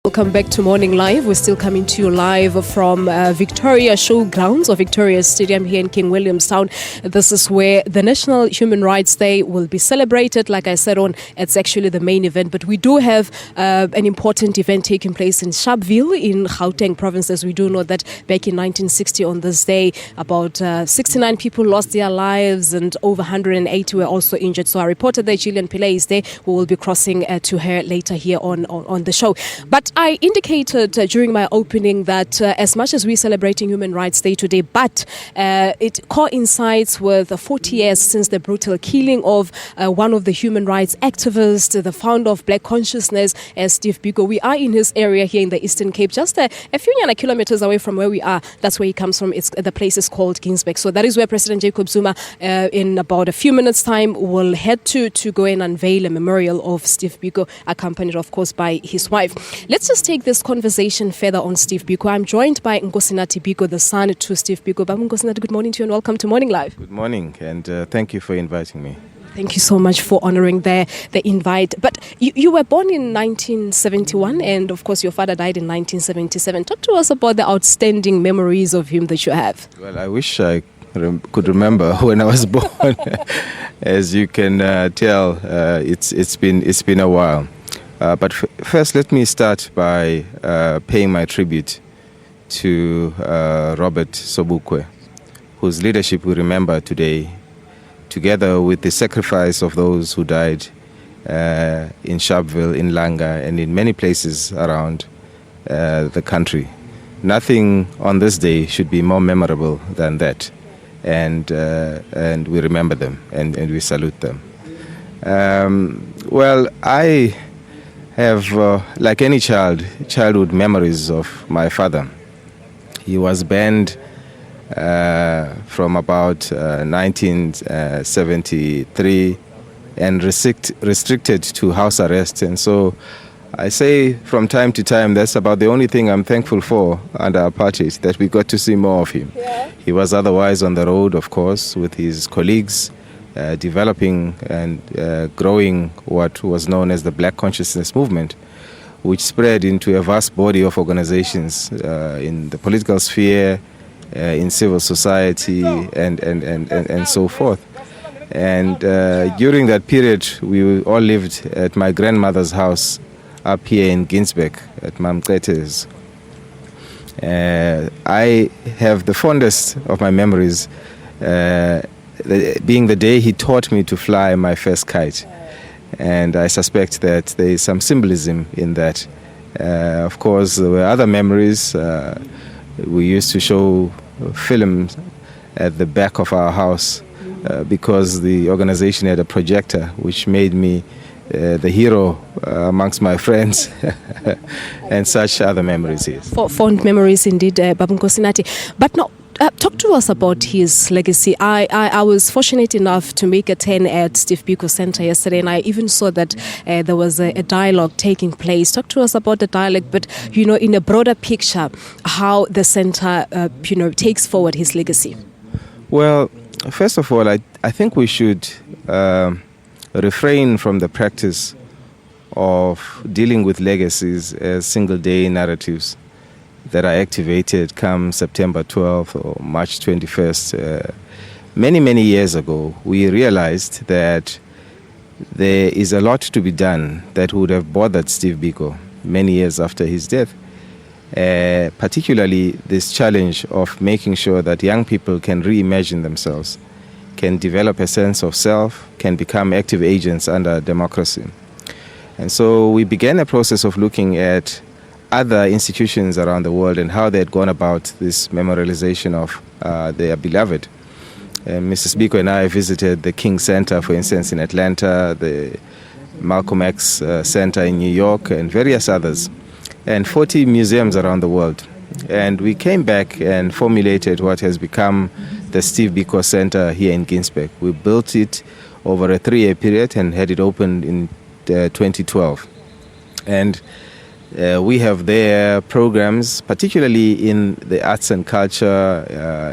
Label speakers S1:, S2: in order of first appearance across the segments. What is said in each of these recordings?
S1: Welcome back to Morning Live. We're still coming to you live from Victoria Showgrounds or Victoria Stadium here in King Williamstown. This is where the National Human Rights Day will be celebrated. Like I said, it's actually the main event, but we do have an important event taking place in Sharpeville in Gauteng province. As we do know that back in 1960 on this day, about 69 people lost their lives and over 180 were also injured. So our reporter there, Gillian Pillay, is there. We will be crossing to her later here on the show. But I indicated during my opening that as much as we're celebrating Human Rights Day today, but it coincides with 40 years since the brutal killing of one of the human rights activists, the founder of Black Consciousness, Steve Biko. We are in his area here in the Eastern Cape, just a few kilometers away from where we are. That's where he comes from. The place is called Ginsberg. So that is where President Jacob Zuma, in about a few minutes' time, will head to go and unveil a memorial of Steve Biko, accompanied, of course, by his wife. Let's just take this conversation further on Steve Biko. I'm joined by Nkosinathi Biko, the son to Steve Biko. Nkosinathi, good morning to you and welcome to Morning Live.
S2: Good morning, and thank you for inviting me.
S1: Thank you so much for honoring the invite. But you were born in 1971 and, of course, your father died in 1977. Talk to us about the outstanding memories of him that you have.
S2: Well, I wish I could remember when I was born. As you can tell, it's been a while. But first, let me start by paying my tribute to Robert Sobukwe, whose leadership we remember today, together with the sacrifice of those who died in Sharpeville, in Langa, and in many places around the country. Nothing on this day should be more memorable than that, and we remember them and we salute them. Well, I have, like any childhood memories of my father. He was banned from about 1973 and restricted to house arrest. And so I say from time to time, that's about the only thing I'm thankful for under apartheid, that we got to see more of him. Yeah. He was otherwise on the road, of course, with his colleagues, developing and growing what was known as the Black Consciousness Movement, which spread into a vast body of organizations in the political sphere, in civil society, and so forth. And during that period, we all lived at my grandmother's house up here in Ginsberg, at Mam Qete's. I have the fondest of my memories being the day he taught me to fly my first kite. And I suspect that there is some symbolism in that. Of course, there were other memories. We used to show films at the back of our house because the organization had a projector, which made me the hero amongst my friends and such other memories. Yes.
S1: Fond memories indeed, Nkosinathi. But no, talk to us about his legacy. I was fortunate enough to make a turn at Steve Biko Center yesterday, and I even saw that there was a dialogue taking place. Talk to us about the dialogue, but in a broader picture, how the center takes forward his legacy. Well,
S2: first of all, I think we should refrain from the practice of dealing with legacies as single-day narratives that are activated come September 12th or March 21st. Many years ago, we realized that there is a lot to be done that would have bothered Steve Biko many years after his death. Particularly this challenge of making sure that young people can reimagine themselves, can develop a sense of self, can become active agents under democracy. And so we began a process of looking at other institutions around the world and how they had gone about this memorialization of their beloved. Mrs. Biko and I visited the King Center, for instance, in Atlanta, the Malcolm X Center in New York, and various others, and 40 museums around the world. And we came back and formulated what has become the Steve Biko Center here in Ginsberg. We built it over a 3-year period and had it opened in 2012. And we have there programs, particularly in the arts and culture,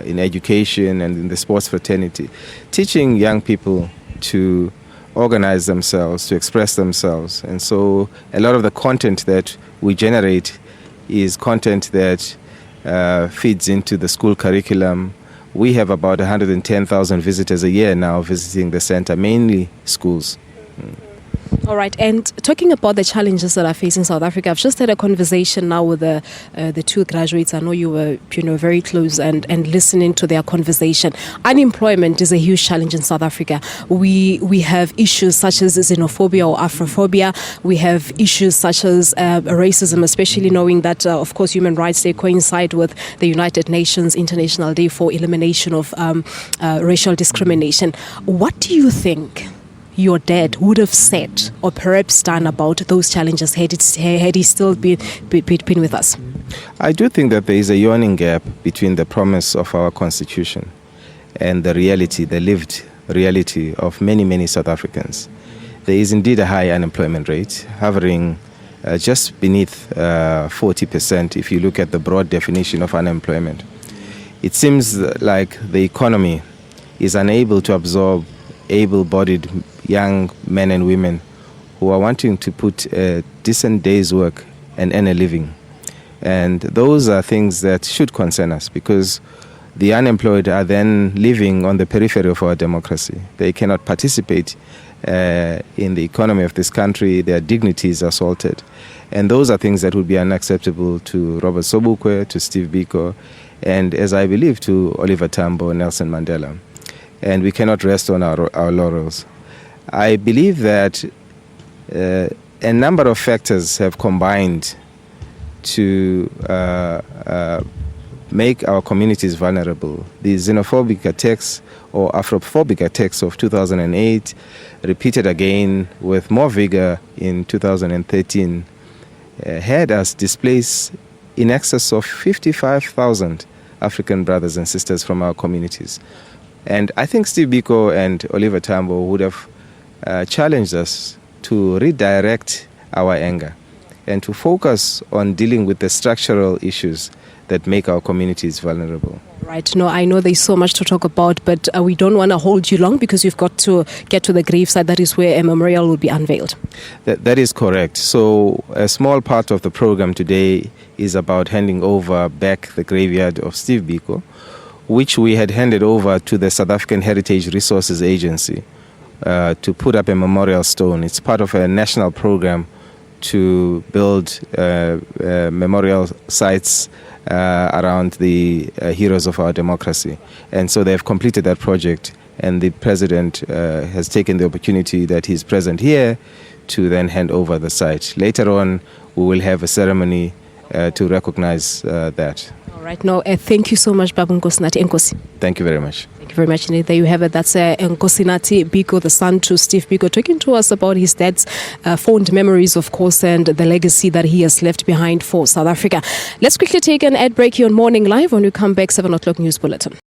S2: in education and in the sports fraternity, teaching young people to organize themselves, to express themselves. And so a lot of the content that we generate is content that feeds into the school curriculum. We have about 110,000 visitors a year now visiting the center, mainly schools.
S1: All right, and talking about the challenges that are facing South Africa, I've just had a conversation now with the two graduates. I know you were, very close and listening to their conversation. Unemployment is a huge challenge in South Africa. We have issues such as xenophobia or Afrophobia. We have issues such as racism, especially knowing that, of course, Human Rights Day coincide with the United Nations International Day for Elimination of Racial Discrimination. What do you think your dad would have said or perhaps done about those challenges had he still been with us?
S2: I do think that there is a yawning gap between the promise of our constitution and the reality, the lived reality of many, many South Africans. There is indeed a high unemployment rate, hovering just beneath 40% if you look at the broad definition of unemployment. It seems like the economy is unable to absorb able-bodied young men and women who are wanting to put a decent day's work and earn a living. And those are things that should concern us, because the unemployed are then living on the periphery of our democracy. They cannot participate in the economy of this country. Their dignity is assaulted. And those are things that would be unacceptable to Robert Sobukwe, to Steve Biko, and as I believe to Oliver Tambo, Nelson Mandela. And we cannot rest on our laurels. I believe that a number of factors have combined to make our communities vulnerable. The xenophobic attacks or Afrophobic attacks of 2008, repeated again with more vigor in 2013, had us displace in excess of 55,000 African brothers and sisters from our communities. And I think Steve Biko and Oliver Tambo would have challenged us to redirect our anger and to focus on dealing with the structural issues that make our communities vulnerable.
S1: Right. No, I know there's so much to talk about, but we don't want to hold you long because you've got to get to the graveside. That is where a memorial will be unveiled.
S2: That is correct. So a small part of the program today is about handing over back the graveyard of Steve Biko, which we had handed over to the South African Heritage Resources Agency to put up a memorial stone. It's part of a national program to build memorial sites around the heroes of our democracy. And so they've completed that project, and the president has taken the opportunity that he's present here to then hand over the site. Later on, we will have a ceremony to recognize that.
S1: All right. Now, thank you so much, Babu Nkosinathi. Nkosi.
S2: Thank you very much.
S1: Thank you very much. And there you have it. That's Nkosinathi Biko, the son to Steve Biko, talking to us about his dad's fond memories, of course, and the legacy that he has left behind for South Africa. Let's quickly take an ad break here on Morning Live. When we come back, 7 o'clock news bulletin.